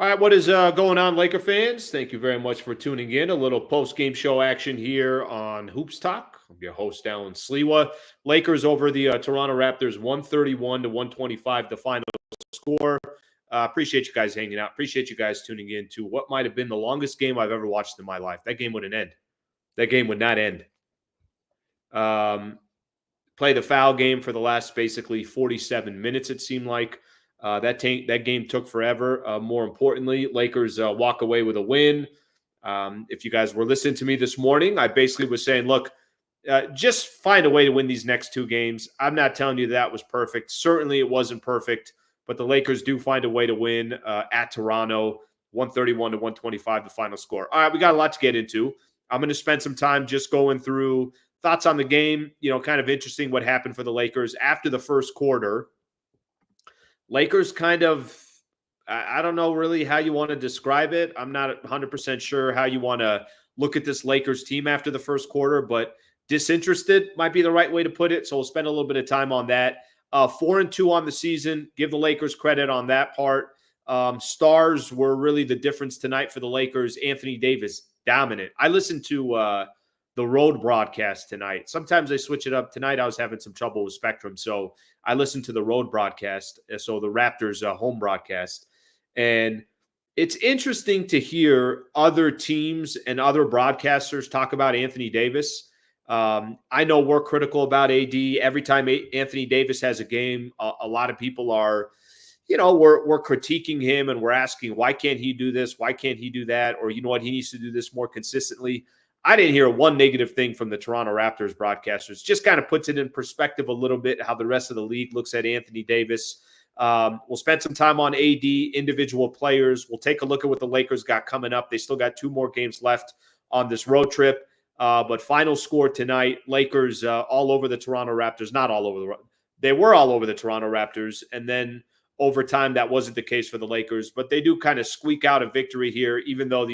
All right, what is going on, Laker fans? Thank you very much for tuning in. A little post-game show action here on Hoops Talk. I'm your host, Alan Sliwa. Lakers over the Toronto Raptors, 131 to 125, the final score. Appreciate you guys hanging out. Appreciate you guys tuning in to what might have been the longest game I've ever watched in my life. That game wouldn't end. That game would not end. Play the foul game for the last basically 47 minutes, it seemed like. That game took forever. More importantly, Lakers walk away with a win. If you guys were listening to me this morning, I basically was saying, look, just find a way to win these next two games. I'm not telling you that was perfect. Certainly it wasn't perfect, but the Lakers do find a way to win at Toronto, 131 to 125, the final score. All right, we got a lot to get into. I'm going to spend some time just going through thoughts on the game, kind of interesting what happened for the Lakers after the first quarter. Lakers kind of, I don't know really how you want to describe it. I'm not 100% sure how you want to look at this Lakers team after the first quarter, but disinterested might be the right way to put it. So we'll spend a little bit of time on that. 4-2 on the season. Give the Lakers credit on that part. Stars were really the difference tonight for the Lakers. Anthony Davis, dominant. I listened to the road broadcast tonight. Sometimes they switch it up. Tonight I was having some trouble with Spectrum, so I listened to the road broadcast, so the Raptors home broadcast. And it's interesting to hear other teams and other broadcasters talk about Anthony Davis. I know we're critical about AD. Every time Anthony Davis has a game, a lot of people are, we're critiquing him and we're asking, why can't he do this? Why can't he do that? Or, you know what, he needs to do this more consistently. I didn't hear one negative thing from the Toronto Raptors broadcasters. Just kind of puts it in perspective a little bit how the rest of the league looks at Anthony Davis. We'll spend some time on AD, individual players. We'll take a look at what the Lakers got coming up. They still got 2 more games left on this road trip. But final score tonight, Lakers all over the Toronto Raptors. Not all over they were all over the Toronto Raptors. And then overtime, that wasn't the case for the Lakers. But they do kind of squeak out a victory here, even though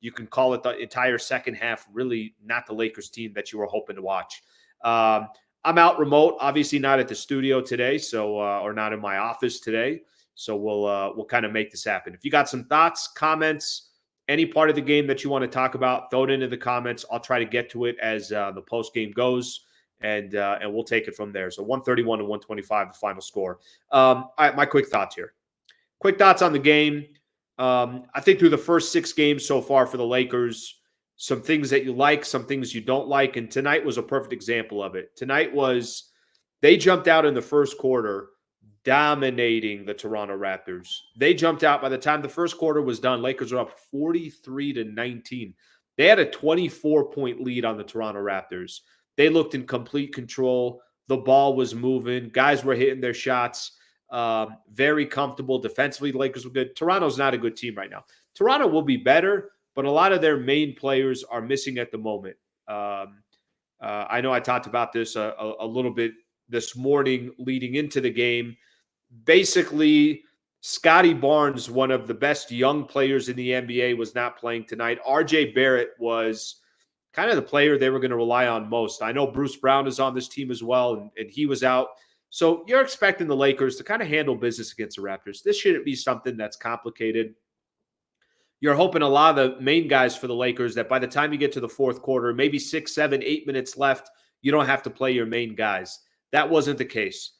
you can call it the entire second half, really not the Lakers team that you were hoping to watch. I'm out remote, obviously not at the studio today, so or not in my office today. So we'll kind of make this happen. If you got some thoughts, comments, any part of the game that you want to talk about, throw it into the comments. I'll try to get to it as the post game goes, and we'll take it from there. So 131 to 125, the final score. All right, my quick thoughts here. Quick thoughts on the game. I think through the first 6 games so far for the Lakers, some things that you like, some things you don't like, and tonight was a perfect example of it. Tonight was they jumped out in the first quarter dominating the Toronto Raptors. They jumped out by the time the first quarter was done. Lakers were up 43 to 19. They had a 24-point lead on the Toronto Raptors. They looked in complete control. The ball was moving. Guys were hitting their shots. Very comfortable. Defensively, the Lakers were good. Toronto's not a good team right now. Toronto will be better, but a lot of their main players are missing at the moment. I know I talked about this a little bit this morning leading into the game. Basically, Scotty Barnes, one of the best young players in the NBA, was not playing tonight. RJ Barrett was kind of the player they were going to rely on most. I know Bruce Brown is on this team as well, and he was out. So you're expecting the Lakers to kind of handle business against the Raptors. This shouldn't be something that's complicated. You're hoping a lot of the main guys for the Lakers that by the time you get to the fourth quarter, maybe 6, 7, 8 minutes left, you don't have to play your main guys. That wasn't the case.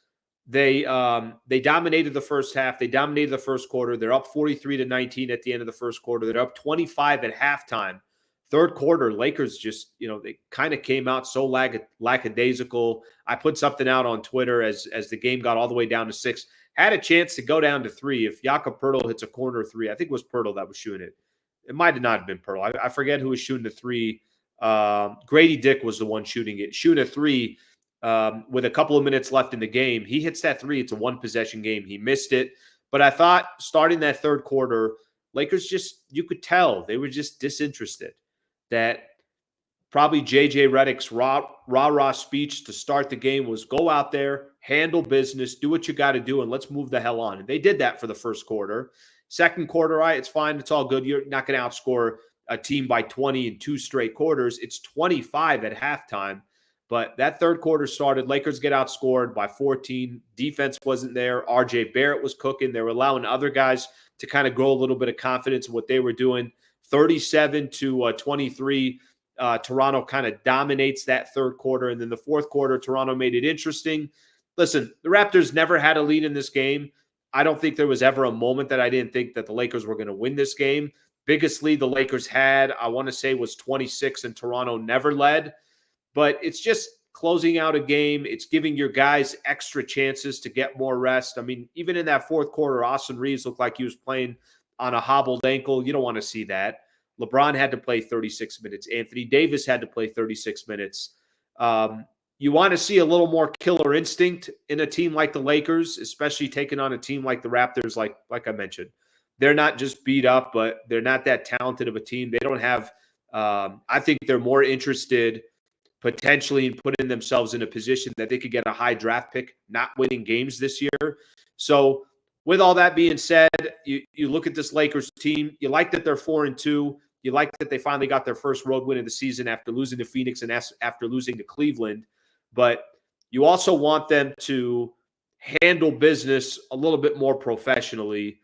They dominated the first half. They dominated the first quarter. They're up 43 to 19 at the end of the first quarter. They're up 25 at halftime. Third quarter, Lakers just, they kind of came out so lackadaisical. I put something out on Twitter as the game got all the way down to 6. Had a chance to go down to 3 if Jakob Poeltl hits a corner 3. I think it was Poeltl that was shooting it. It might have not been Poeltl. I forget who was shooting the 3. Grady Dick was the one shooting it. Shooting a 3 with a couple of minutes left in the game. He hits that 3. It's a one-possession game. He missed it. But I thought starting that third quarter, Lakers just, you could tell they were just disinterested. That probably J.J. Redick's rah-rah speech to start the game was go out there, handle business, do what you got to do, and let's move the hell on. And they did that for the first quarter. Second quarter, all right, it's fine. It's all good. You're not going to outscore a team by 20 in 2 straight quarters. It's 25 at halftime. But that third quarter started. Lakers get outscored by 14. Defense wasn't there. RJ Barrett was cooking. They were allowing other guys to kind of grow a little bit of confidence in what they were doing. 37-23. Toronto kind of dominates that third quarter. And then the fourth quarter, Toronto made it interesting. Listen, the Raptors never had a lead in this game. I don't think there was ever a moment that I didn't think that the Lakers were going to win this game. Biggest lead the Lakers had, I want to say, was 26, and Toronto never led. But it's just closing out a game. It's giving your guys extra chances to get more rest. I mean, even in that fourth quarter, Austin Reeves looked like he was playing on a hobbled ankle. You don't want to see that. LeBron had to play 36 minutes. Anthony Davis had to play 36 minutes. You want to see a little more killer instinct in a team like the Lakers, especially taking on a team like the Raptors, like I mentioned. They're not just beat up, but they're not that talented of a team. They don't have I think they're more interested potentially in putting themselves in a position that they could get a high draft pick, not winning games this year. So with all that being said, you look at this Lakers team. You like that they're 4-2. You like that they finally got their first road win of the season after losing to Phoenix and after losing to Cleveland. But you also want them to handle business a little bit more professionally.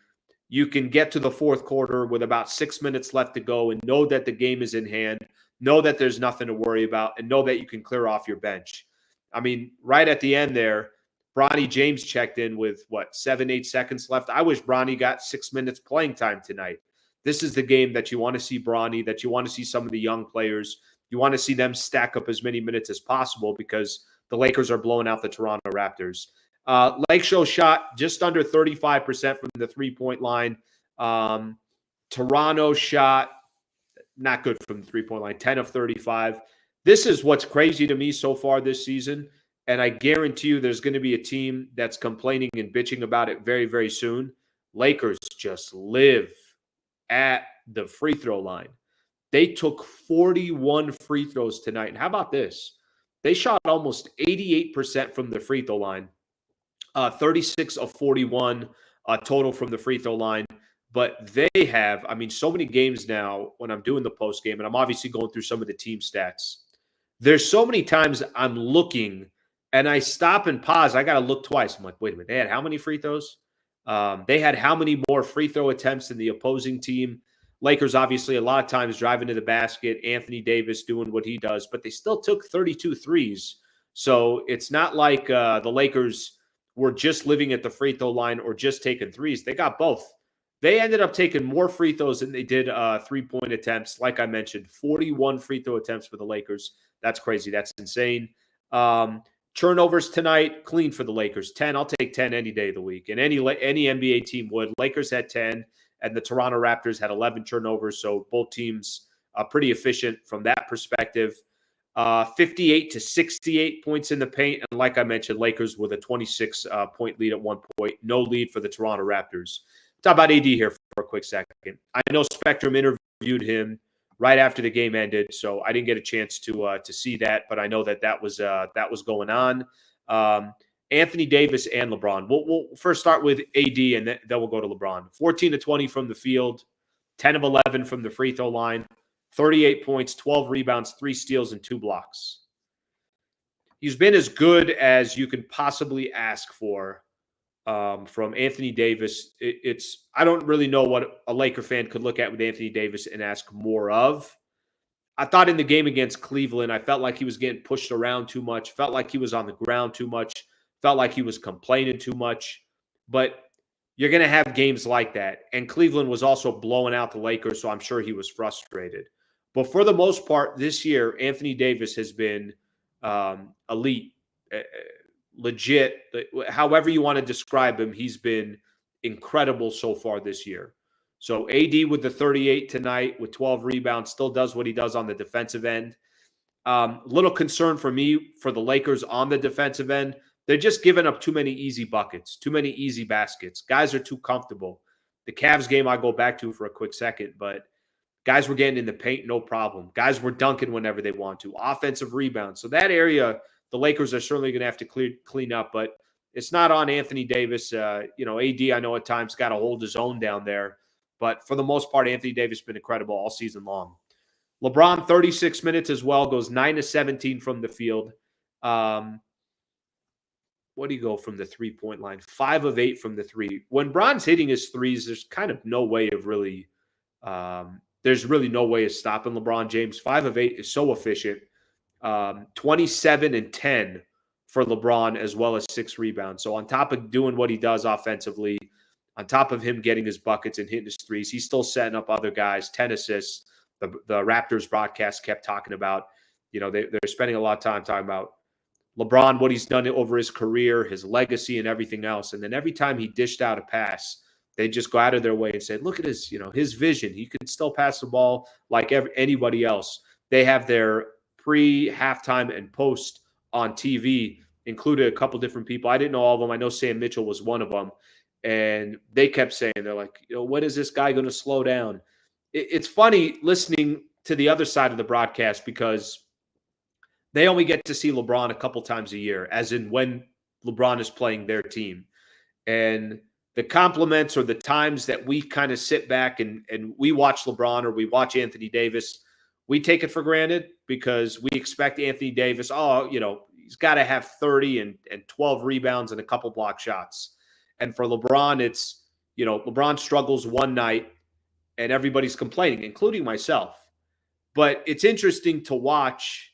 You can get to the fourth quarter with about 6 minutes left to go and know that the game is in hand, know that there's nothing to worry about, and know that you can clear off your bench. I mean, right at the end there, Bronny James checked in with, 7-8 seconds left. I wish Bronny got 6 minutes playing time tonight. This is the game that you want to see Bronny, that you want to see some of the young players. You want to see them stack up as many minutes as possible because the Lakers are blowing out the Toronto Raptors. LakeShow shot just under 35% from the three-point line. Toronto shot not good from the three-point line, 10 of 35. This is what's crazy to me so far this season, and I guarantee you there's going to be a team that's complaining and bitching about it very, very soon. Lakers just live at the free throw line. They took 41 free throws tonight. And how about this? They shot almost 88% from the free throw line. 36 of 41 total from the free throw line. But they have, so many games now when I'm doing the post game, and I'm obviously going through some of the team stats. There's so many times I'm looking and I stop and pause. I got to look twice. I'm like, wait a minute, they had how many free throws? They had how many more free throw attempts than the opposing team? Lakers, obviously, a lot of times driving to the basket. Anthony Davis doing what he does, but they still took 32 threes. So it's not like the Lakers were just living at the free throw line or just taking threes. They got both. They ended up taking more free throws than they did three-point attempts. Like I mentioned, 41 free throw attempts for the Lakers. That's crazy. That's insane. Turnovers tonight, clean for the Lakers. 10. I'll take 10 any day of the week. And any NBA team would. Lakers had 10, and the Toronto Raptors had 11 turnovers. So both teams pretty efficient from that perspective. 58-68 points in the paint. And like I mentioned, Lakers with a 26-point lead at one point. No lead for the Toronto Raptors. Talk about AD here for a quick second. I know Spectrum interviewed him right after the game ended, so I didn't get a chance to see that, but I know that was going on. Anthony Davis and LeBron. We'll first start with AD, and then we'll go to LeBron. 14-20 from the field, 10 of 11 from the free throw line, 38 points, 12 rebounds, 3 steals, and 2 blocks. He's been as good as you could possibly ask for. From Anthony Davis. I don't really know what a Laker fan could look at with Anthony Davis and ask more of. I thought in the game against Cleveland, I felt like he was getting pushed around too much, felt like he was on the ground too much, felt like he was complaining too much. But you're going to have games like that. And Cleveland was also blowing out the Lakers, so I'm sure he was frustrated. But for the most part, this year, Anthony Davis has been elite. Legit, however you want to describe him, he's been incredible so far this year. So AD with the 38 tonight with 12 rebounds still does what he does on the defensive end. Little concern for me for the Lakers on the defensive end. They're just giving up too many easy buckets, too many easy baskets. Guys are too comfortable. The Cavs game I go back to for a quick second, but guys were getting in the paint, no problem. Guys were dunking whenever they want to. Offensive rebounds. So that area, the Lakers are certainly going to have to clean up, but it's not on Anthony Davis. AD, I know at times got to hold his own down there, but for the most part, Anthony Davis has been incredible all season long. LeBron, 36 minutes as well, goes 9 of 17 from the field, Um, what do you go from the 3-point line? 5 of 8 from the three. When Bron's hitting his threes, there's kind of no way of really there's really no way of stopping LeBron James. 5 of 8 is so efficient. 27 and 10 for LeBron, as well as 6 rebounds. So on top of doing what he does offensively, on top of him getting his buckets and hitting his threes, he's still setting up other guys, 10 assists. The Raptors broadcast kept talking about, they're spending a lot of time talking about LeBron, what he's done over his career, his legacy, and everything else. And then every time he dished out a pass, they just go out of their way and say, look at his vision. He could still pass the ball like anybody else. They have their pre-halftime and post on TV, included a couple different people. I didn't know all of them. I know Sam Mitchell was one of them. And they kept saying, they're like, when is this guy going to slow down? It's funny listening to the other side of the broadcast because they only get to see LeBron a couple times a year, as in when LeBron is playing their team. And the compliments or the times that we kind of sit back and we watch LeBron or we watch Anthony Davis, we take it for granted because we expect Anthony Davis, he's got to have 30 and 12 rebounds and a couple block shots. And for LeBron, it's, LeBron struggles one night and everybody's complaining, including myself. But it's interesting to watch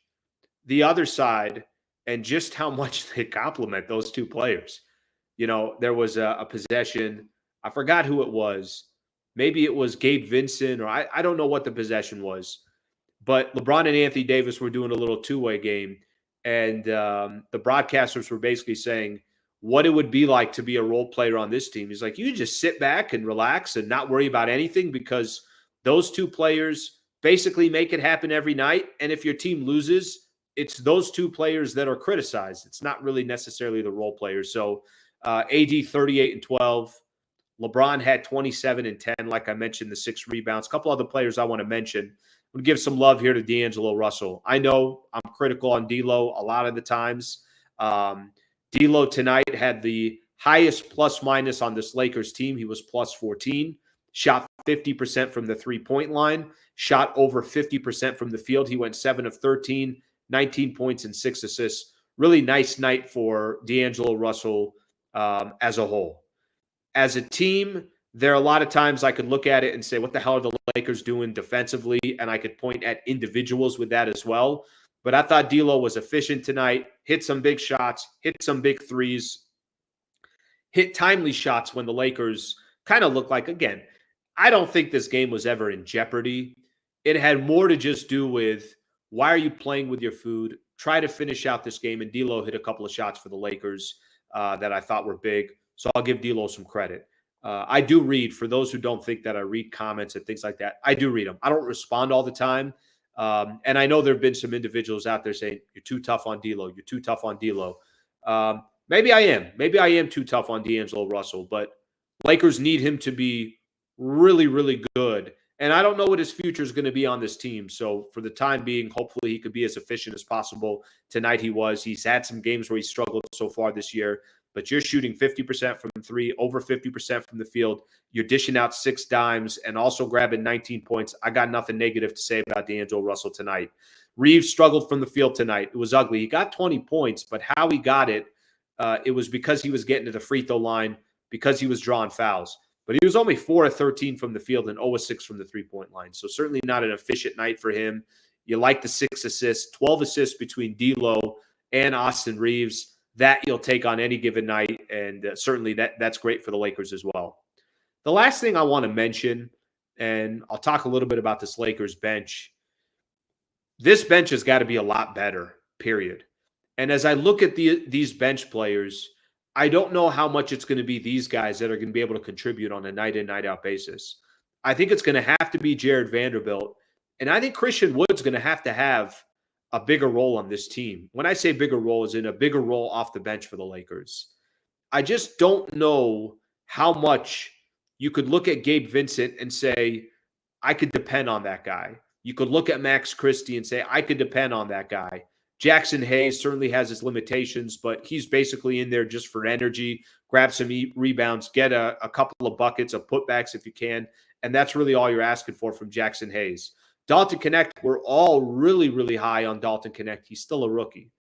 the other side and just how much they compliment those two players. There was a possession. I forgot who it was. Maybe it was Gabe Vincent, or I don't know what the possession was. But LeBron and Anthony Davis were doing a little two-way game. And the broadcasters were basically saying what it would be like to be a role player on this team. He's like, you just sit back and relax and not worry about anything because those two players basically make it happen every night. And if your team loses, it's those two players that are criticized. It's not really necessarily the role players. So AD 38 and 12. LeBron had 27 and 10, like I mentioned, the 6 rebounds. A couple other players I want to mention. I'm going to give some love here to D'Angelo Russell. I know I'm critical on D'Lo a lot of the times. D'Lo tonight had the highest plus-minus on this Lakers team. He was plus 14. Shot 50% from the three-point line. Shot over 50% from the field. He went 7 of 13, 19 points and 6 assists. Really nice night for D'Angelo Russell as a whole. As a team, there are a lot of times I could look at it and say, what the hell are the Lakers doing defensively? And I could point at individuals with that as well. But I thought D'Lo was efficient tonight, hit some big shots, hit some big threes, hit timely shots when the Lakers kind of looked like, again, I don't think this game was ever in jeopardy. It had more to just do with why are you playing with your food? Try to finish out this game. And D'Lo hit a couple of shots for the Lakers that I thought were big. So I'll give D'Lo some credit. I do read, for those who don't think that I read comments and things like that, I do read them. I don't respond all the time. And I know there have been some individuals out there saying, you're too tough on D'Lo. You're too tough on D'Lo. Maybe I am. Maybe I am too tough on D'Angelo Russell. But Lakers need him to be really, really good. And I don't know what his future is going to be on this team. So for the time being, hopefully he could be as efficient as possible. Tonight he was. He's had some games where he struggled so far this year. But you're shooting 50% from 3, over 50% from the field. You're dishing out 6 dimes and also grabbing 19 points. I got nothing negative to say about D'Angelo Russell tonight. Reeves struggled from the field tonight. It was ugly. He got 20 points, but how he got it, it was because he was getting to the free throw line, because he was drawing fouls. But he was only 4 of 13 from the field and 0 of 6 from the three-point line. So certainly not an efficient night for him. You like the 6 assists, 12 assists between D'Lo and Austin Reeves. That you'll take on any given night, and certainly that's great for the Lakers as well. The last thing I want to mention, and I'll talk a little bit about this Lakers bench. This bench has got to be a lot better, period. And as I look at these bench players, I don't know how much it's going to be these guys that are going to be able to contribute on a night-in, night-out basis. I think it's going to have to be Jared Vanderbilt, and I think Christian Wood's going to have a bigger role on this team. When I say bigger role, is in a bigger role off the bench for the Lakers. I just don't know how much you could look at Gabe Vincent and say, I could depend on that guy. You could look at Max Christie and say, I could depend on that guy. Jackson Hayes certainly has his limitations, but he's basically in there just for energy, grab some rebounds, get a couple of buckets of putbacks if you can, and that's really all you're asking for from Jackson Hayes. Dalton Connect, we're all really, really high on Dalton Connect. He's still a rookie.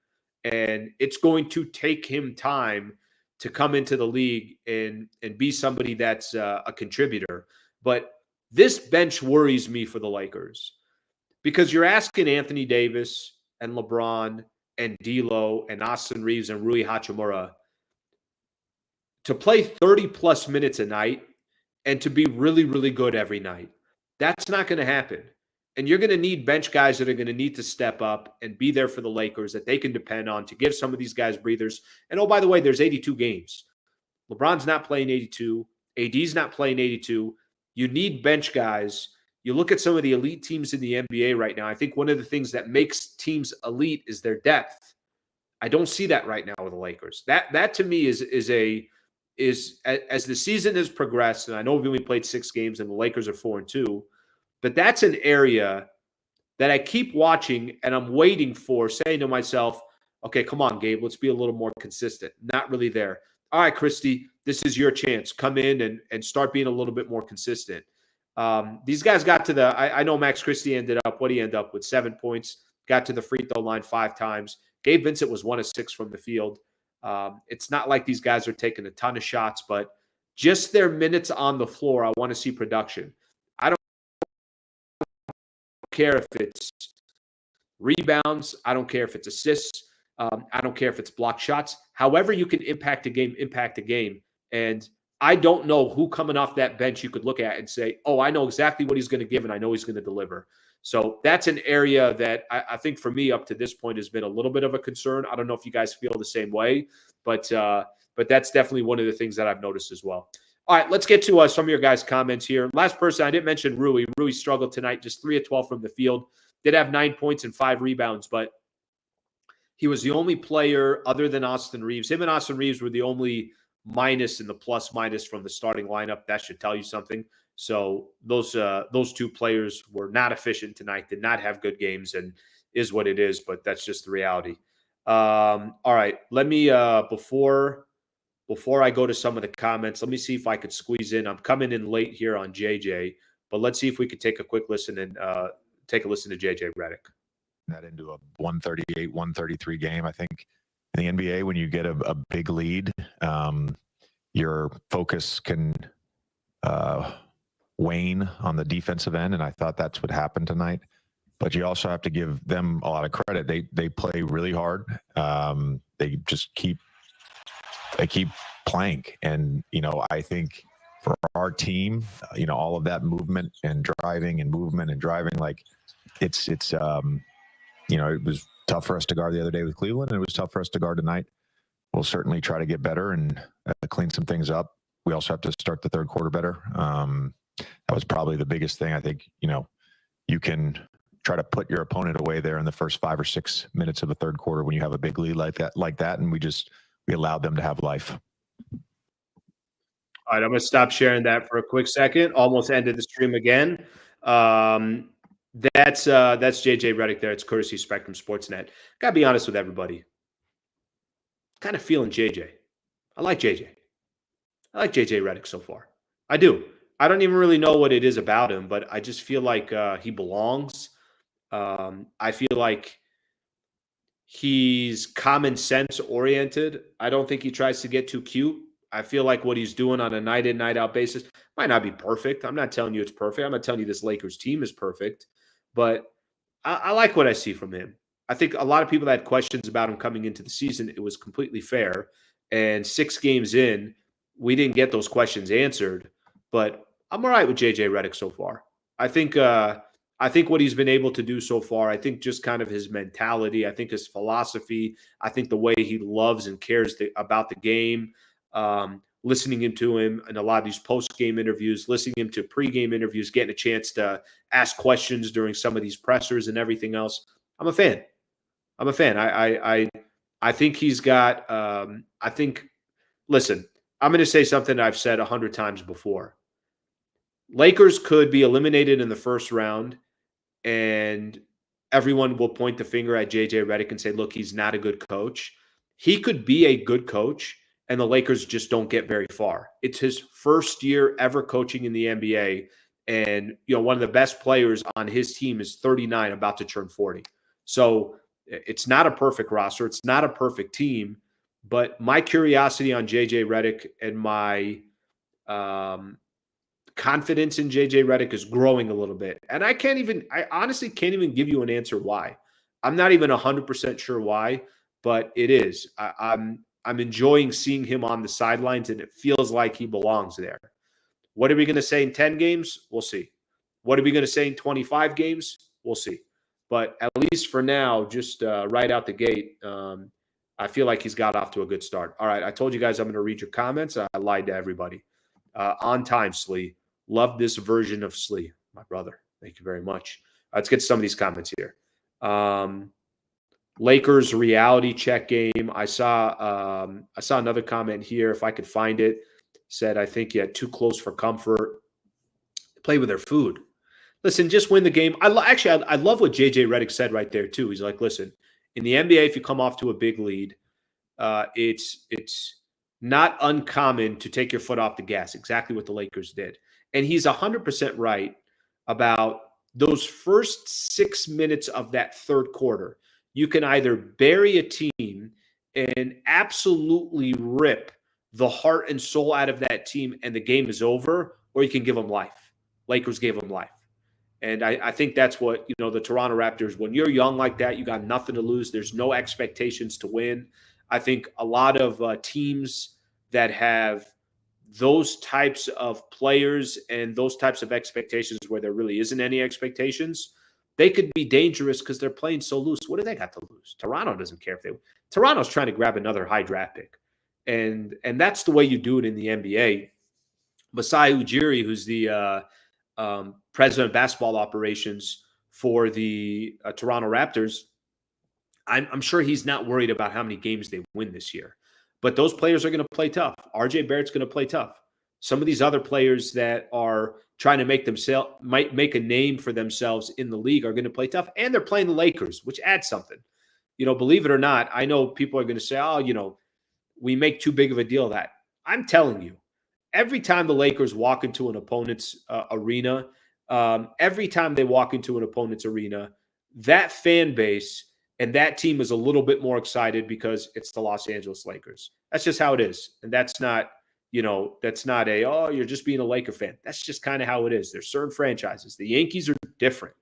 And it's going to take him time to come into the league and be somebody that's a contributor. But this bench worries me for the Lakers because you're asking Anthony Davis and LeBron and D'Lo and Austin Reeves and Rui Hachimura to play 30-plus minutes a night and to be really, really good every night. That's not going to happen. And you're going to need bench guys that are going to need to step up and be there for the Lakers that they can depend on to give some of these guys breathers. And oh, by the way, there's 82 games. LeBron's not playing 82. AD's not playing 82. You need bench guys. You look at some of the elite teams in the NBA right now. I think one of the things that makes teams elite is their depth. I don't see that right now with the Lakers. That to me is as the season has progressed, and I know we've only played 6 games and the Lakers are 4-2, but that's an area that I keep watching and I'm waiting for, saying to myself, okay, come on, Gabe, let's be a little more consistent. Not really there. All right, Christy, this is your chance. Come in and start being a little bit more consistent. These guys got to the, I know Max Christie ended up, what he ended up with 7 points, got to the free throw line 5 times. Gabe Vincent was 1 of 6 from the field. It's not like these guys are taking a ton of shots, but just their minutes on the floor, I want to see production. I don't care if it's rebounds. I don't care if it's assists. I don't care if it's block shots. However you can impact a game. And I don't know who coming off that bench you could look at and say, oh, I know exactly what he's going to give and I know he's going to deliver. So that's an area that I think for me up to this point has been a little bit of a concern. I don't know if you guys feel the same way, but that's definitely one of the things that I've noticed as well. All right, let's get to some of your guys' comments here. Last person, I didn't mention Rui. Rui struggled tonight, just 3 of 12 from the field. Did have 9 points and 5 rebounds, but he was the only player other than Austin Reeves. Him and Austin Reeves were the only minus in the plus-minus from the starting lineup. That should tell you something. So those 2 players were not efficient tonight, did not have good games, and is what it is, but that's just the reality. All right, let me, before I go to some of the comments, let me see if I could squeeze in. I'm coming in late here on JJ, but let's see if we could take a quick listen and take a listen to JJ Redick. That into a 138, 133 game. I think in the NBA, when you get a big lead, your focus can wane on the defensive end, and I thought that's what happened tonight. But you also have to give them a lot of credit. They play really hard. They just keep playing, and I think for our team, all of that movement and driving, like it's it was tough for us to guard the other day with Cleveland, and it was tough for us to guard tonight. We'll certainly try to get better and clean some things up. We also have to start the third quarter better. That was probably the biggest thing. I think, you can try to put your opponent away there in the first 5 or 6 minutes of the third quarter when you have a big lead like that. And we allowed them to have life. All right, I'm going to stop sharing that for a quick second. Almost ended the stream again. That's JJ Redick there. It's courtesy Spectrum Sportsnet. Got to be honest with everybody. Kind of feeling JJ. I like JJ. I like JJ Redick so far. I do. I don't even really know what it is about him, but I just feel like he belongs. I feel like he's common sense oriented. I don't think he tries to get too cute. I feel like what he's doing on a night in, night out basis might not be perfect. I'm not telling you it's perfect. I'm not telling you this Lakers team is perfect, but I like what I see from him. I think a lot of people had questions about him coming into the season. It was completely fair. And 6 games in, we didn't get those questions answered. But I'm all right with JJ Redick so far. I think what he's been able to do so far, I think just kind of his mentality, I think his philosophy, I think the way he loves and cares about the game, listening to him in a lot of these post-game interviews, listening to him to pre-game interviews, getting a chance to ask questions during some of these pressers and everything else. I'm a fan. I think he's got listen, I'm going to say something I've said 100 times before. Lakers could be eliminated in the first round, and everyone will point the finger at JJ Redick and say, look, he's not a good coach. He could be a good coach, and the Lakers just don't get very far. It's his first year ever coaching in the NBA, and one of the best players on his team is 39, about to turn 40. So It's not a perfect roster. It's not a perfect team. But my curiosity on JJ Redick and my confidence in JJ Redick is growing a little bit. And I honestly can't even give you an answer why. I'm not even 100% sure why, but it is. I'm enjoying seeing him on the sidelines, and it feels like he belongs there. What are we going to say in 10 games? We'll see. What are we going to say in 25 games? We'll see. But at least for now, just right out the gate, I feel like he's got off to a good start. All right, I told you guys I'm going to read your comments. I lied to everybody. On time, Slee. Love this version of Slee, my brother. Thank you very much. Let's get some of these comments here. Lakers reality check game. I saw another comment here. If I could find it, said I think yeah, too close for comfort. Play with their food. Listen, just win the game. I love what JJ Redick said right there too. He's like, listen, in the NBA, if you come off to a big lead, it's not uncommon to take your foot off the gas. Exactly what the Lakers did, and he's 100% right about those first 6 minutes of that third quarter. You can either bury a team and absolutely rip the heart and soul out of that team, and the game is over, or you can give them life. Lakers gave them life. And I think that's what, the Toronto Raptors, when you're young like that, you got nothing to lose. There's no expectations to win. I think a lot of teams that have those types of players and those types of expectations where there really isn't any expectations, they could be dangerous because they're playing so loose. What do they got to lose? Toronto doesn't care if they – Toronto's trying to grab another high draft pick. And that's the way you do it in the NBA. Masai Ujiri, who's the president of basketball operations for the Toronto Raptors, I'm sure he's not worried about how many games they win this year. But those players are going to play tough. RJ Barrett's going to play tough. Some of these other players that are trying to might make a name for themselves in the league are going to play tough. And they're playing the Lakers, which adds something. Believe it or not, I know people are going to say, oh, we make too big of a deal of that. I'm telling you, every time the Lakers walk into an opponent's arena, that fan base and that team is a little bit more excited because it's the Los Angeles Lakers. That's just how it is. And that's not, you're just being a Laker fan. That's just kind of how it is. There's certain franchises. The Yankees are different.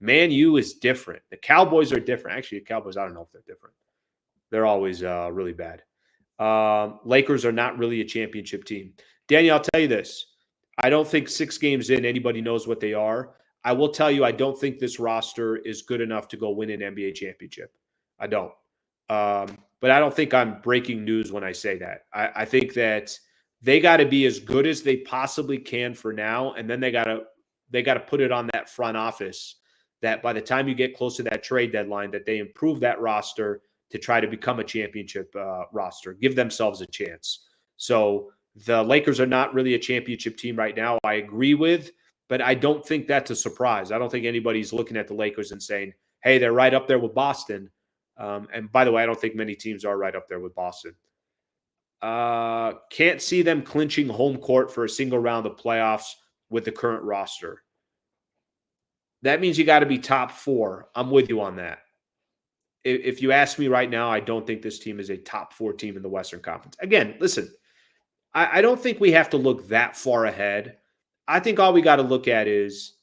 Man U is different. The Cowboys are different. Actually, the Cowboys, I don't know if they're different. They're always really bad. Lakers are not really a championship team. Danny, I'll tell you this. I don't think 6 games in, anybody knows what they are. I will tell you, I don't think this roster is good enough to go win an NBA championship. I don't. But I don't think I'm breaking news when I say that. I think that they got to be as good as they possibly can for now, and then they got to put it on that front office that by the time you get close to that trade deadline, that they improve that roster to try to become a championship roster, give themselves a chance. So the Lakers are not really a championship team right now. I agree with, but I don't think that's a surprise. I don't think anybody's looking at the Lakers and saying, hey, they're right up there with Boston. And by the way, I don't think many teams are right up there with Boston. Can't see them clinching home court for a single round of playoffs with the current roster. That means you got to be top 4. I'm with you on that. If you ask me right now, I don't think this team is a top 4 team in the Western Conference. Again, listen, I don't think we have to look that far ahead. I think all we got to look at is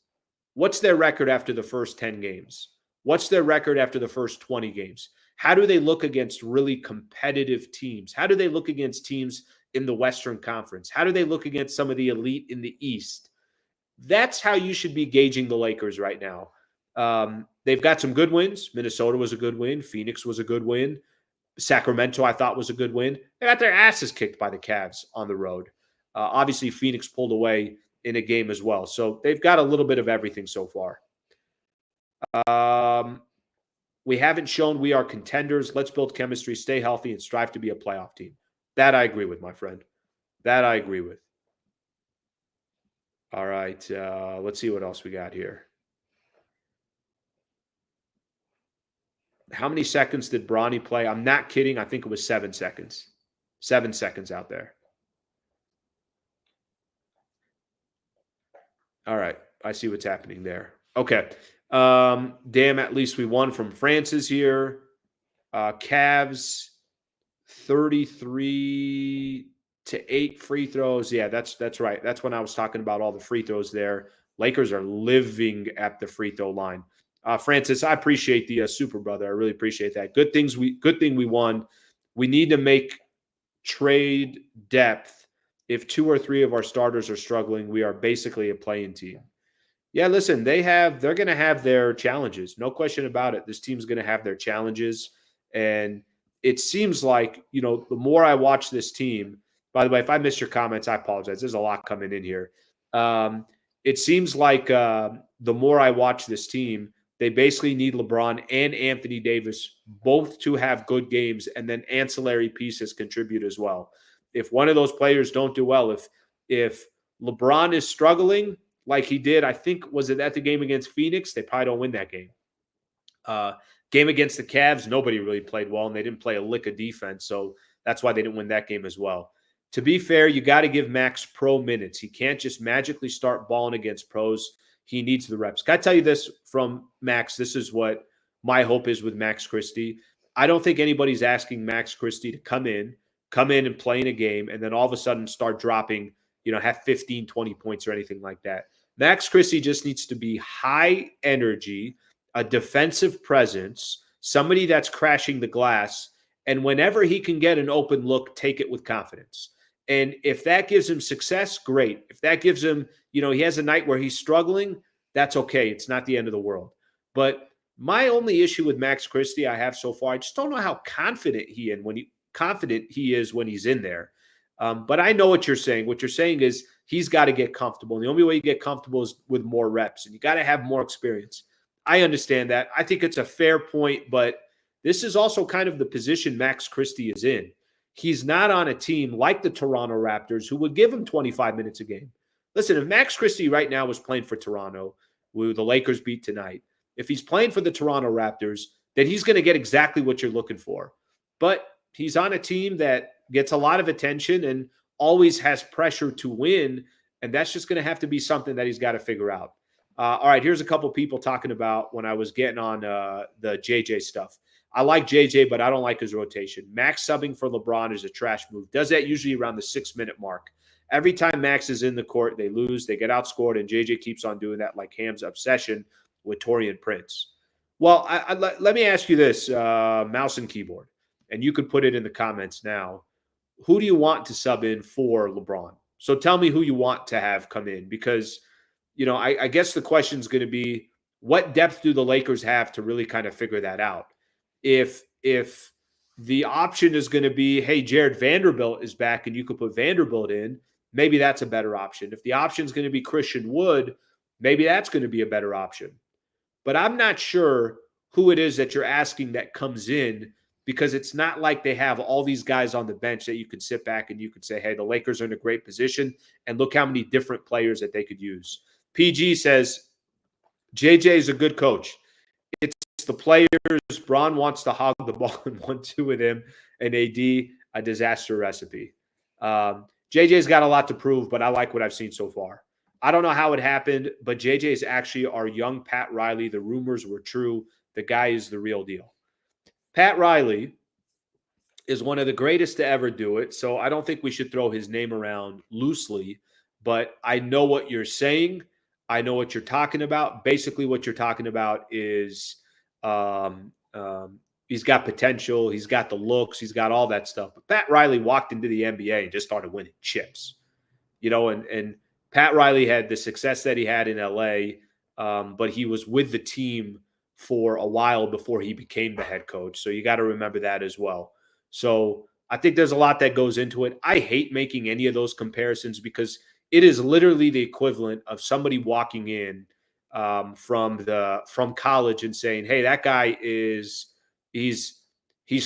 what's their record after the first 10 games? What's their record after the first 20 games? How do they look against really competitive teams? How do they look against teams in the Western Conference? How do they look against some of the elite in the East? That's how you should be gauging the Lakers right now. They've got some good wins. Minnesota was a good win. Phoenix was a good win. Sacramento, I thought, was a good win. They got their asses kicked by the Cavs on the road. Obviously, Phoenix pulled away in a game as well. So they've got a little bit of everything so far. We haven't shown we are contenders. Let's build chemistry, stay healthy, and strive to be a playoff team. That I agree with, my friend. That I agree with. All right. Let's see what else we got here. How many seconds did Bronny play? I'm not kidding. I think it was 7 seconds. 7 seconds out there. All right. I see what's happening there. Okay. Damn, at least we won from Francis here. Cavs 33-8 free throws. Yeah, that's right. That's when I was talking about all the free throws there. Lakers are living at the free throw line. Francis, I appreciate the super brother. I really appreciate that. Good thing we won. We need to make trade depth. If 2 or 3 of our starters are struggling, we are basically a playing team. Yeah, listen, they're going to have their challenges. No question about it. This team's going to have their challenges. And it seems like, the more I watch this team, by the way, if I missed your comments, I apologize. There's a lot coming in here. It seems like the more I watch this team, they basically need LeBron and Anthony Davis both to have good games, and then ancillary pieces contribute as well. If one of those players don't do well, if LeBron is struggling, like he did, I think, was it at the game against Phoenix? They probably don't win that game. Game against the Cavs, nobody really played well, and they didn't play a lick of defense, so that's why they didn't win that game as well. To be fair, you got to give Max pro minutes. He can't just magically start balling against pros. He needs the reps. Can I tell you this from Max? This is what my hope is with Max Christie. I don't think anybody's asking Max Christie to come in and play in a game, and then all of a sudden start dropping, have 15, 20 points or anything like that. Max Christie just needs to be high energy, a defensive presence, somebody that's crashing the glass, and whenever he can get an open look, take it with confidence. And if that gives him success, great. If that gives him, he has a night where he's struggling, that's okay. It's not the end of the world. But my only issue with Max Christie I have so far, I just don't know how confident he is when he's in there. But I know what you're saying. What you're saying is he's got to get comfortable. And the only way you get comfortable is with more reps, and you got to have more experience. I understand that. I think it's a fair point, but this is also kind of the position Max Christie is in. He's not on a team like the Toronto Raptors who would give him 25 minutes a game. Listen, if Max Christie right now was playing for Toronto, who the Lakers beat tonight, if he's playing for the Toronto Raptors, then he's going to get exactly what you're looking for. But he's on a team that gets a lot of attention and always has pressure to win, and that's just going to have to be something that he's got to figure out. All right, here's a couple people talking about when I was getting on the JJ stuff. I like JJ, but I don't like his rotation. Max subbing for LeBron is a trash move. Does that usually around the 6-minute mark. Every time Max is in the court, they lose, they get outscored, and JJ keeps on doing that like Ham's obsession with Taurean Prince. Well, let me ask you this, mouse and keyboard, and you could put it in the comments now. Who do you want to sub in for LeBron? So tell me who you want to have come in, because, I guess the question is going to be, what depth do the Lakers have to really kind of figure that out? If the option is going to be, hey, Jared Vanderbilt is back and you could put Vanderbilt in, maybe that's a better option. If the option is going to be Christian Wood, maybe that's going to be a better option. But I'm not sure who it is that you're asking that comes in, because it's not like they have all these guys on the bench that you could sit back and you could say, hey, the Lakers are in a great position and look how many different players that they could use. PG says, JJ is a good coach. It's the players. Bron wants to hog the ball and 1-2 with him, and AD, a disaster recipe. JJ's got a lot to prove, but I like what I've seen so far. I don't know how it happened, but JJ is actually our young Pat Riley. The rumors were true. The guy is the real deal. Pat Riley is one of the greatest to ever do it, so I don't think we should throw his name around loosely, but I know what you're saying. I know what you're talking about. Basically, what you're talking about is he's got potential. He's got the looks. He's got all that stuff. But Pat Riley walked into the NBA and just started winning chips, and Pat Riley had the success that he had in LA, but he was with the team for a while before he became the head coach. So you got to remember that as well. So I think there's a lot that goes into it. I hate making any of those comparisons because it is literally the equivalent of somebody walking in from college and saying, hey, that guy he's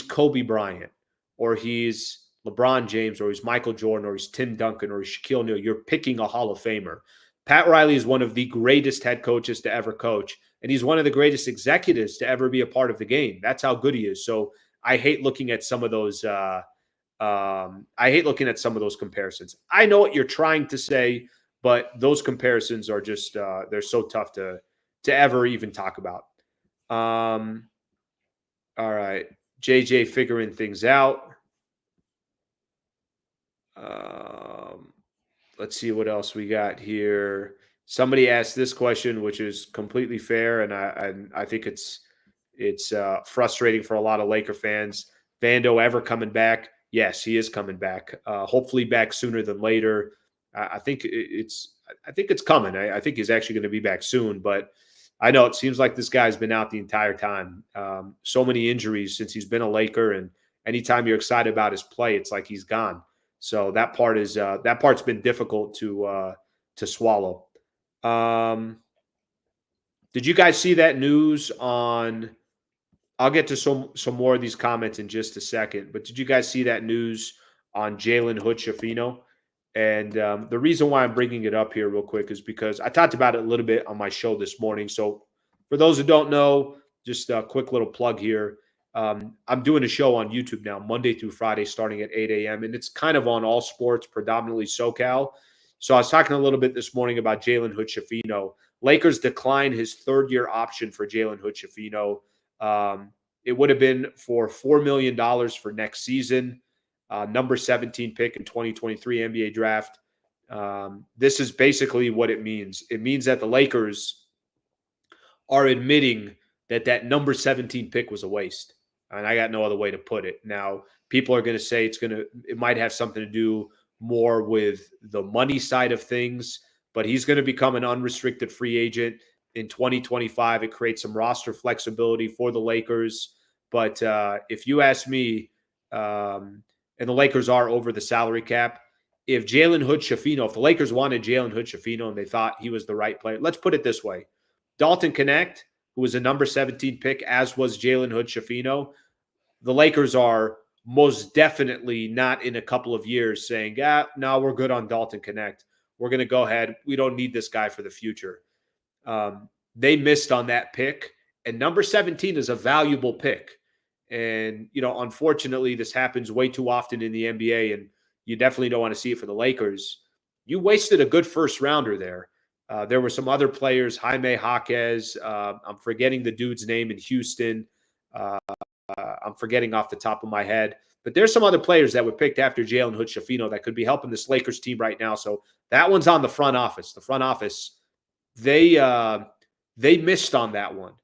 Kobe Bryant, or he's LeBron James, or he's Michael Jordan, or he's Tim Duncan, or he's Shaquille O'Neal. You're picking a Hall of Famer. Pat Riley is one of the greatest head coaches to ever coach, and he's one of the greatest executives to ever be a part of the game. That's how good he is. So I hate looking at some of those. Comparisons. I know what you're trying to say, but those comparisons are just they're so tough to to ever even talk about. All right. JJ figuring things out. Let's see what else we got here. Somebody asked this question, which is completely fair, and I think it's frustrating for a lot of Laker fans. Vando ever coming back? Yes, he is coming back. Hopefully back sooner than later. I think it's coming. I think he's actually going to be back soon, but I know it seems like this guy's been out the entire time. So many injuries since he's been a Laker, and anytime you're excited about his play, it's like he's gone. So that part's been difficult to swallow. Did you guys see that news on? I'll get to some more of these comments in just a second. But did you guys see that news on Jalen Hood-Schifino? And the reason why I'm bringing it up here real quick is because I talked about it a little bit on my show this morning. So for those who don't know, just a quick little plug here. I'm doing a show on YouTube now, Monday through Friday, starting at 8 a.m. And it's kind of on all sports, predominantly SoCal. So I was talking a little bit this morning about Jalen Hood-Schifino. Lakers declined his third-year option for Jalen Hood-Schifino. It would have been for $4 million for next season. Number 17 pick in 2023 NBA draft. This is basically what it means. It means that the Lakers are admitting that number 17 pick was a waste. And I got no other way to put it. Now, people are going to say it might have something to do more with the money side of things, but he's going to become an unrestricted free agent in 2025. It creates some roster flexibility for the Lakers. But if you ask me, and the Lakers are over the salary cap, if Jalen Hood-Schifino, if the Lakers wanted Jalen Hood-Schifino and they thought he was the right player, let's put it this way. Dalton Knecht, who was a number 17 pick, as was Jalen Hood-Schifino, the Lakers are most definitely not in a couple of years saying, no, we're good on Dalton Knecht. We're going to go ahead. We don't need this guy for the future. They missed on that pick, and number 17 is a valuable pick. And, unfortunately, this happens way too often in the NBA, and you definitely don't want to see it for the Lakers. You wasted a good first rounder there. There were some other players, Jaime Jaquez. I'm forgetting the dude's name in Houston. I'm forgetting off the top of my head. But there's some other players that were picked after Jalen Hood-Schifino that could be helping this Lakers team right now. So that one's on the front office. The front office, they missed on that one.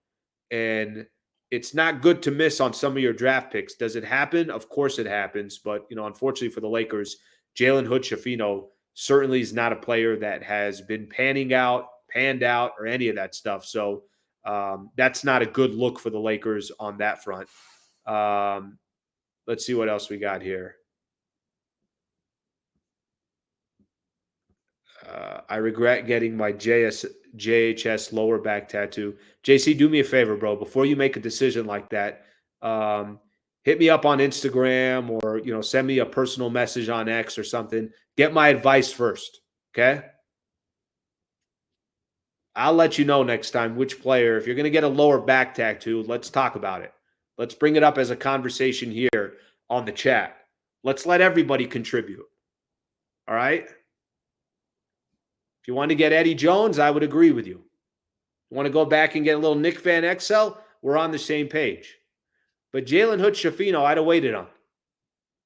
And it's not good to miss on some of your draft picks. Does it happen? Of course it happens. But, unfortunately for the Lakers, Jalen Hood-Schifino certainly is not a player that has been panned out, or any of that stuff. So that's not a good look for the Lakers on that front. Let's see what else we got here. I regret getting my JHS lower back tattoo. JC, do me a favor, bro. Before you make a decision like that, hit me up on Instagram or, send me a personal message on X or something. Get my advice first, okay? I'll let you know next time which player. If you're going to get a lower back tattoo, let's talk about it. Let's bring it up as a conversation here on the chat. Let's let everybody contribute. All right? If you want to get Eddie Jones, I would agree with you. You want to go back and get a little Nick Van Exel? We're on the same page. But Jalen Hood-Schifino, I'd have waited on.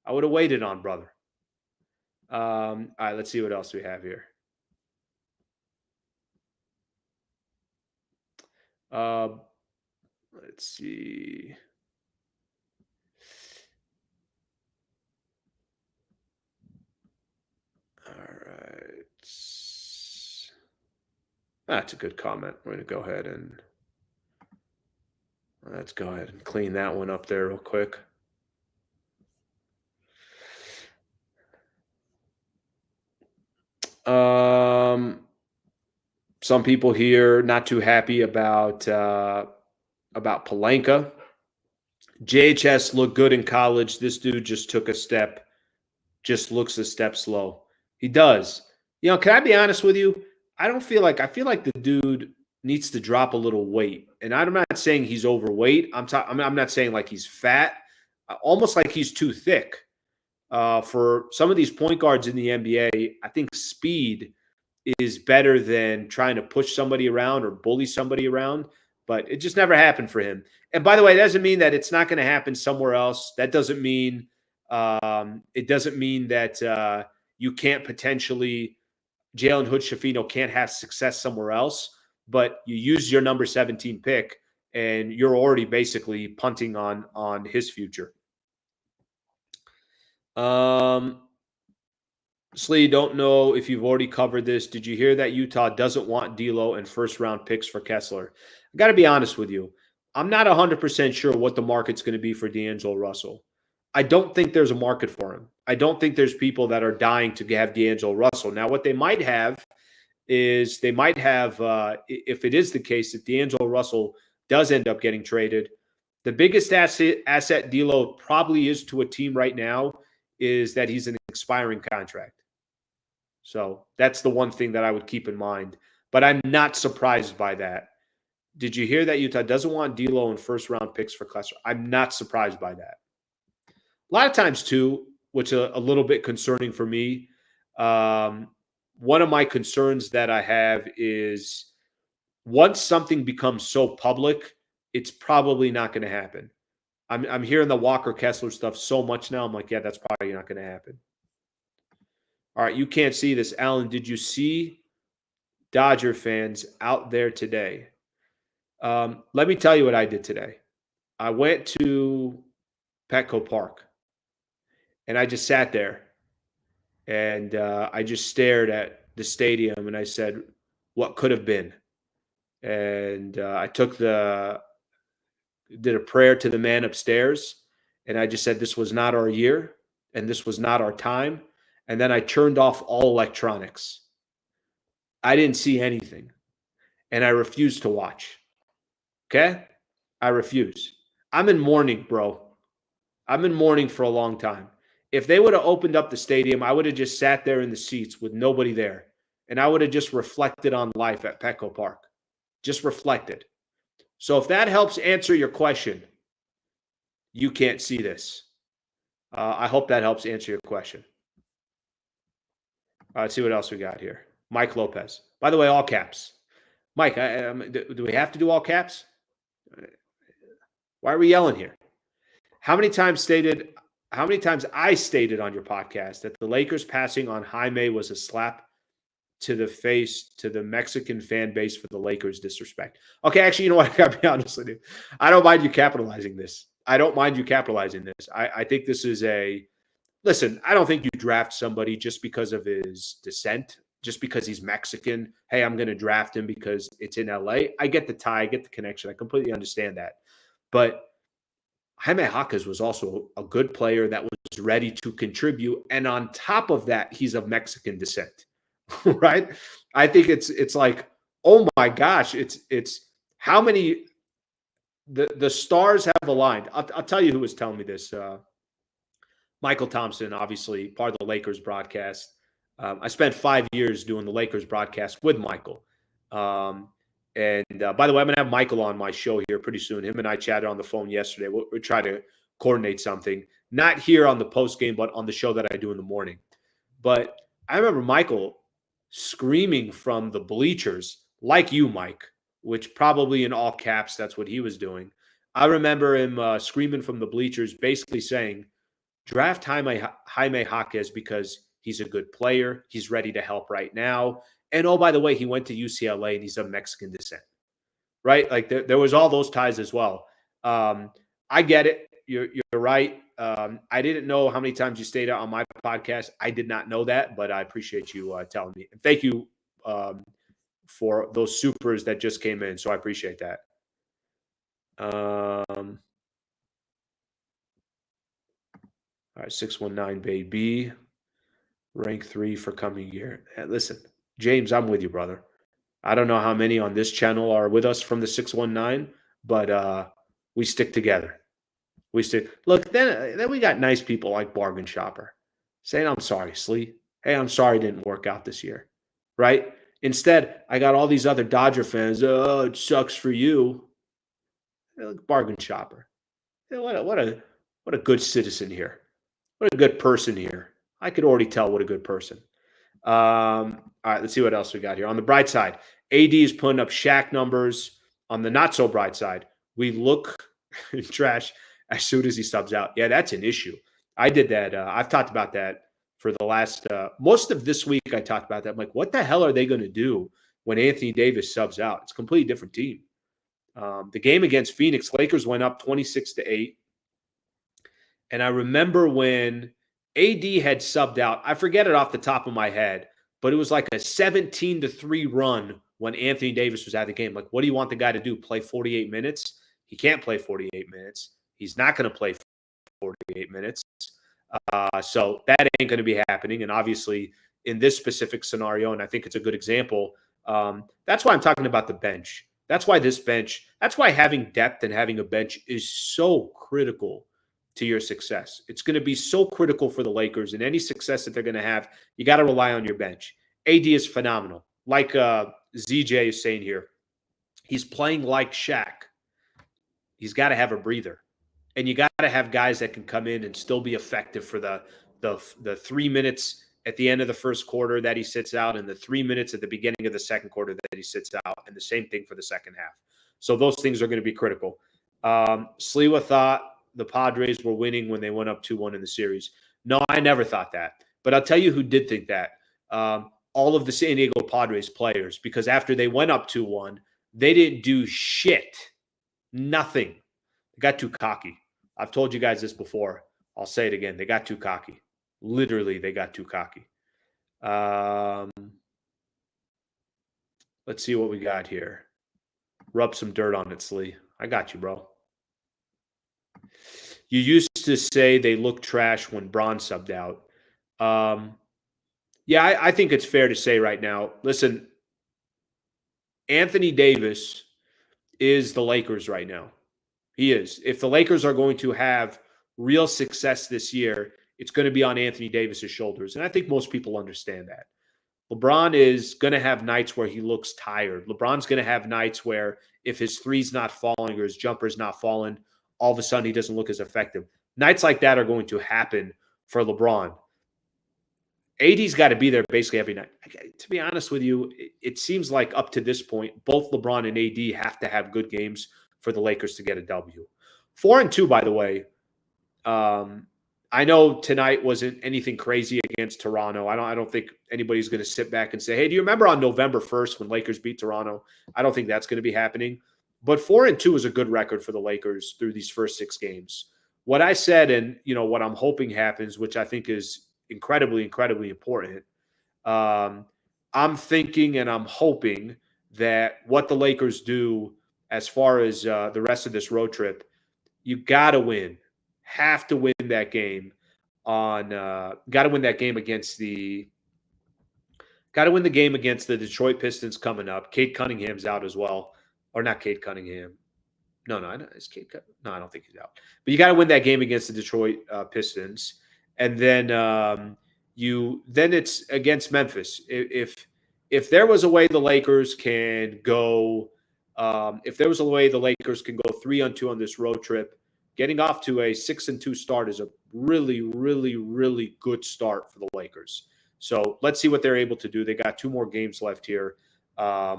I would have waited on, brother. All right, let's see what else we have here. Let's see. All right. That's a good comment. We're going to go ahead and let's go ahead and clean that one up there real quick. Some people here not too happy about Pelinka. JHS looked good in college. This dude just took a step, just looks a step slow. He does. Can I be honest with you? I feel like the dude needs to drop a little weight. And I'm not saying he's overweight. I'm not saying like he's fat. Almost like he's too thick. For some of these point guards in the NBA, I think speed is better than trying to push somebody around or bully somebody around. But it just never happened for him. And by the way, it doesn't mean that it's not going to happen somewhere else. That doesn't mean it doesn't mean that you can't potentially Jalen Hood-Schifino can't have success somewhere else. But you use your number 17 pick, and you're already basically punting on his future. Slee, don't know if you've already covered this. Did you hear that Utah doesn't want D'Lo and first-round picks for Kessler? I got to be honest with you. I'm not 100% sure what the market's going to be for D'Angelo Russell. I don't think there's a market for him. I don't think there's people that are dying to have D'Angelo Russell. Now, what they might have is if it is the case that D'Angelo Russell does end up getting traded, the biggest asset D'Lo probably is to a team right now is that he's an expiring contract. So that's the one thing that I would keep in mind. But I'm not surprised by that. Did you hear that Utah doesn't want D'Lo and first-round picks for Kessler? I'm not surprised by that. A lot of times, too, which is a little bit concerning for me, one of my concerns that I have is once something becomes so public, it's probably not going to happen. I'm hearing the Walker Kessler stuff so much now. I'm like, yeah, that's probably not going to happen. All right, you can't see this. Alan, did you see Dodger fans out there today? Let me tell you what I did today. I went to Petco Park, and I just sat there, and I just stared at the stadium, and I said, what could have been? And I did a prayer to the man upstairs, and I just said, this was not our year, and this was not our time. And then I turned off all electronics. I didn't see anything, and I refused to watch. Okay? I refuse. I'm in mourning, bro. I'm in mourning for a long time. If they would have opened up the stadium, I would have just sat there in the seats with nobody there, and I would have just reflected on life at Petco Park. Just reflected. So if that helps answer your question, you can't see this. I hope that helps answer your question. Let's see what else we got here. Mike Lopez. By the way, all caps. Mike, do we have to do all caps? Why are we yelling here? How many times I stated on your podcast that the Lakers passing on Jaime was a slap to the face to the Mexican fan base for the Lakers' disrespect? Okay, actually, you know what? I gotta be honest with you. I don't mind you capitalizing this. I think this is listen, I don't think you draft somebody just because of his descent, just because he's Mexican. Hey, I'm going to draft him because it's in LA. I get the tie, I get the connection. I completely understand that. But Jaime Jaquez was also a good player that was ready to contribute. And on top of that, he's of Mexican descent, right? I think it's like, oh my gosh, it's how many the stars have aligned. I'll tell you who was telling me this. Michael Thompson, obviously part of the Lakers broadcast. I spent 5 years doing the Lakers broadcast with Michael. By the way, I'm going to have Michael on my show here pretty soon. Him and I chatted on the phone yesterday. We'll try to coordinate something, not here on the post game, but on the show that I do in the morning. But I remember Michael screaming from the bleachers, like you, Mike, which probably in all caps, that's what he was doing. I remember him screaming from the bleachers, basically saying, draft Jaime Jaquez because he's a good player. He's ready to help right now. And oh, by the way, he went to UCLA and he's of Mexican descent, right? Like there was all those ties as well. I get it. You're right. I didn't know how many times you stayed out on my podcast. I did not know that, but I appreciate you telling me. And thank you for those supers that just came in. So I appreciate that. All right, 619 baby. Rank 3 for coming year. Listen, James, I'm with you, brother. I don't know how many on this channel are with us from the 619, but we stick together. Look, then we got nice people like Bargain Shopper saying, I'm sorry, Slee. Hey, I'm sorry it didn't work out this year, right? Instead, I got all these other Dodger fans. Oh, it sucks for you. Hey, look, Bargain Shopper. Hey, what a good citizen here. What a good person here. I could already tell what a good person. All right, let's see what else we got here. On the bright side, AD is putting up Shaq numbers. On the not so bright side, we look trash as soon as he subs out. Yeah, that's an issue. I did that. I've talked about that for the last most of this week. I talked about that. I'm like, what the hell are they going to do when Anthony Davis subs out? It's a completely different team. The game against Phoenix, Lakers went up 26-8. And I remember when AD had subbed out, I forget it off the top of my head, but it was like a 17-3 run when Anthony Davis was at the game. Like, what do you want the guy to do? Play 48 minutes? He can't play 48 minutes. He's not going to play 48 minutes. So that ain't going to be happening. And obviously, in this specific scenario, and I think it's a good example, that's why I'm talking about the bench. That's why having depth and having a bench is so critical to your success. It's going to be so critical for the Lakers, and any success that they're going to have, you got to rely on your bench. AD is phenomenal. Like ZJ is saying here, he's playing like Shaq. He's got to have a breather. And you got to have guys that can come in and still be effective for the 3 minutes at the end of the first quarter that he sits out and the 3 minutes at the beginning of the second quarter that he sits out, and the same thing for the second half. So those things are going to be critical. Sliwa thought the Padres were winning when they went up 2-1 in the series. No, I never thought that. But I'll tell you who did think that. All of the San Diego Padres players, because after they went up 2-1, they didn't do shit. Nothing. They got too cocky. I've told you guys this before. I'll say it again. They got too cocky. Literally, they got too cocky. Let's see what we got here. Rub some dirt on it, Slee. I got you, bro. You used to say they look trash when Braun subbed out. Yeah, I think it's fair to say right now, listen, Anthony Davis is the Lakers right now. He is. If the Lakers are going to have real success this year, it's going to be on Anthony Davis's shoulders. And I think most people understand that. LeBron is going to have nights where he looks tired. LeBron's going to have nights where if his three's not falling or his jumper's not falling, all of a sudden he doesn't look as effective. Nights like that are going to happen for LeBron. AD's got to be there basically every night. To be honest with you, it seems like up to this point, both LeBron and AD have to have good games for the Lakers to get a W. 4-2, by the way. I know tonight wasn't anything crazy against Toronto. I don't think anybody's going to sit back and say, hey, do you remember on November 1st when Lakers beat Toronto? I don't think that's going to be happening. But 4-2 is a good record for the Lakers through these first 6 games. What I said and, what I'm hoping happens, which I think is incredibly, incredibly important, I'm thinking and I'm hoping that what the Lakers do as far as the rest of this road trip, you got to win. Have to win that game got to win that game against the Detroit Pistons coming up. Cade Cunningham's out as well. Or not Cade Cunningham. No, is Cade No, I don't think he's out. But you got to win that game against the Detroit Pistons. And then it's against Memphis. If there was a way the Lakers can go 3-2 on this road trip, getting off to a 6-2 start is a really, really, really good start for the Lakers. So let's see what they're able to do. They got 2 more games left here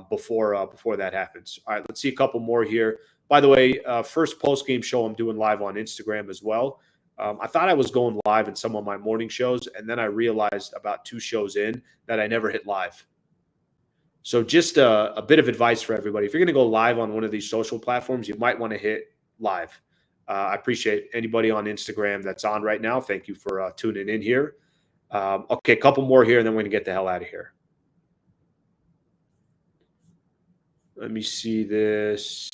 before that happens. All right, let's see a couple more here. By the way, first post-game show I'm doing live on Instagram as well. I thought I was going live in some of my morning shows, and then I realized about 2 shows in that I never hit live. So just a bit of advice for everybody. If you're going to go live on one of these social platforms, you might want to hit live. I appreciate anybody on Instagram that's on right now. Thank you for tuning in here. Okay, a couple more here, and then we're going to get the hell out of here. Let me see this.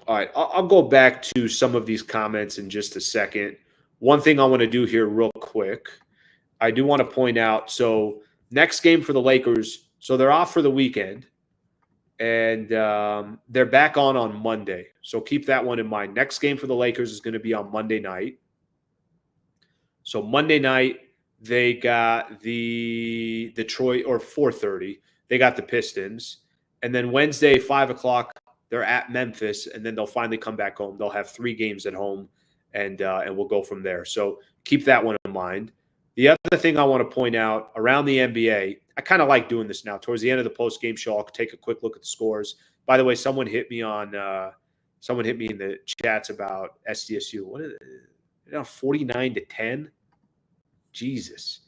All right, I'll go back to some of these comments in just a second. One thing I want to do here real quick, I do want to point out, so next game for the Lakers, so they're off for the weekend, and they're back on Monday. So keep that one in mind. Next game for the Lakers is going to be on Monday night. So Monday night, they got the Detroit, or 4:30, they got the Pistons. And then Wednesday, 5 o'clock, they're at Memphis, and then they'll finally come back home. They'll have 3 games at home, and we'll go from there. So keep that one mind. The other thing I want to point out around the NBA, I kind of like doing this now. Towards the end of the post-game show, I'll take a quick look at the scores. By the way, someone hit me in the chats about SDSU. What is it? 49-10? Jesus.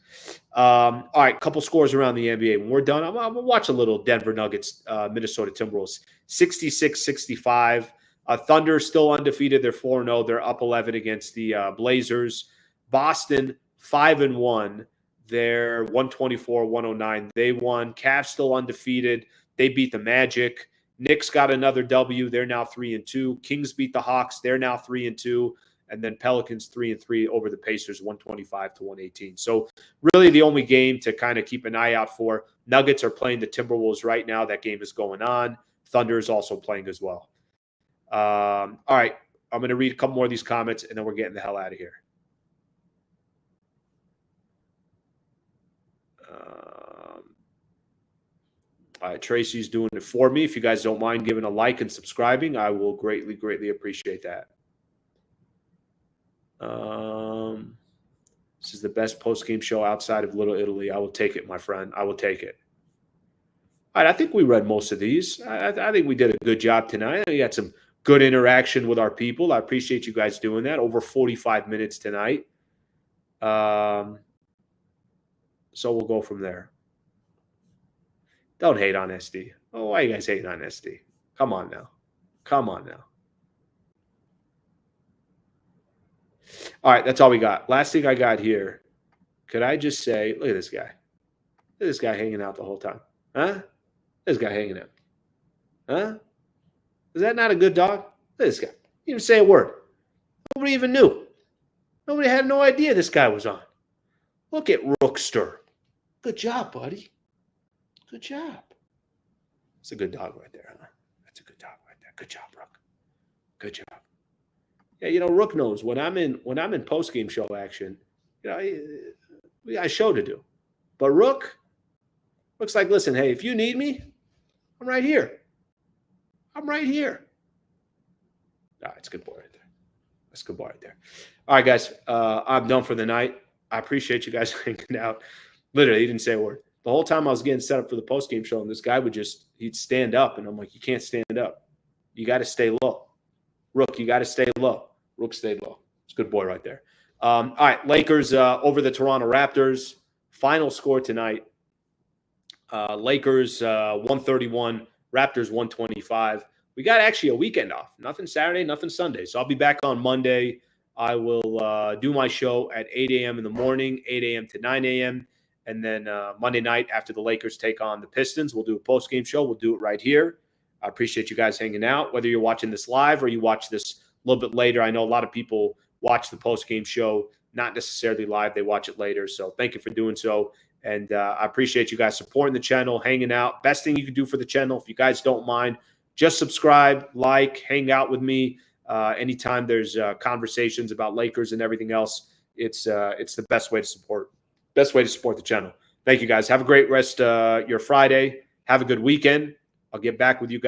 All right, couple scores around the NBA. When we're done, I'm going to watch a little Denver Nuggets, Minnesota Timberwolves, 66-65. Thunder still undefeated. They're 4-0. They're up 11 against the Blazers. Boston, 5-1. They're 124-109. They won. Cavs still undefeated. They beat the Magic. Knicks got another W. They're now 3-2. Kings beat the Hawks. They're now 3-2. And then Pelicans 3-3 over the Pacers, 125-118. So really the only game to kind of keep an eye out for. Nuggets are playing the Timberwolves right now. That game is going on. Thunder is also playing as well. All right, I'm going to read a couple more of these comments, and then we're getting the hell out of here. All right, Tracy's doing it for me. If you guys don't mind giving a like and subscribing, I will greatly, greatly appreciate that. This is the best post-game show outside of Little Italy. I will take it, my friend. I will take it. All right, I think we read most of these. I think we did a good job tonight. We had some good interaction with our people. I appreciate you guys doing that. Over 45 minutes tonight. So we'll go from there. Don't hate on SD. Oh, why are you guys hating on SD? Come on now. Come on now. All right, that's all we got. Last thing I got here. Could I just say, look at this guy. Look at this guy hanging out the whole time. Huh? This guy hanging out. Huh? Is that not a good dog? Look at this guy. He didn't even say a word. Nobody even knew. Nobody had no idea this guy was on. Look at Rookster. Good job, buddy. Good job. It's a good dog right there, huh? That's a good dog right there. Good job, Rook. Good job. Yeah, you know, Rook knows when I'm in post-game show action, you know, we got a show to do. But Rook looks like, listen, hey, if you need me, I'm right here. I'm right here. All right, it's a good boy right there. That's a good boy right there. All right, guys, I'm done for the night. I appreciate you guys hanging out. Literally, he didn't say a word. The whole time I was getting set up for the post-game show, and this guy he'd stand up, and I'm like, you can't stand up. You got to stay low. Rook, you got to stay low. Rook stayed low. It's a good boy right there. All right, Lakers over the Toronto Raptors. Final score tonight. Lakers 131, Raptors 125. We got actually a weekend off. Nothing Saturday, nothing Sunday. So I'll be back on Monday. I will do my show at 8 a.m. in the morning, 8 a.m. to 9 a.m. And then Monday night after the Lakers take on the Pistons, we'll do a post-game show. We'll do it right here. I appreciate you guys hanging out, whether you're watching this live or you watch this a little bit later. I know a lot of people watch the post-game show, not necessarily live. They watch it later. So thank you for doing so. And I appreciate you guys supporting the channel, hanging out. Best thing you can do for the channel, if you guys don't mind, just subscribe, like, hang out with me. Anytime there's conversations about Lakers and everything else, it's the best way to support the channel. Thank you guys. Have a great rest your Friday. Have a good weekend. I'll get back with you guys